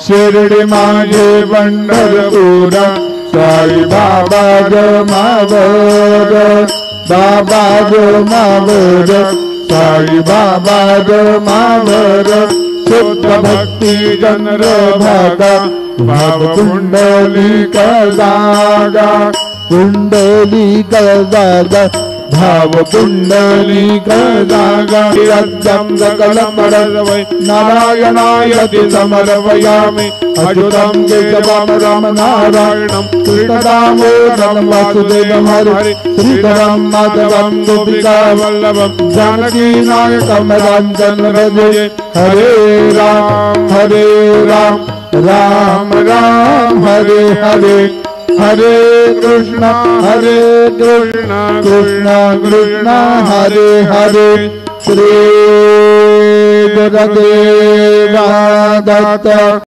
शिर्डी माझे पंढरपूर साई बाबा ग मावर बाबा ग मावर साई बाबा ग मावर शुद्ध भक्ती जनर भागा भाव कुंडलिक जागा कुंडलिक जागा भाव कुंडलिक जागा यज्ञं सकलं परवै नारायणायति समर्पयामि अच्युतं केशवं राम नारायणं कृष्णदामोदरं वासुदेवं हरि श्रीधरं माधवं गोपिका वल्लभं जानकी नायकं रामचन्द्रजय हरे राम राम राम हरे हरे हरे कृष्णा कृष्णा कृष्णा हरे हरे श्री गुरुदेव दत्त।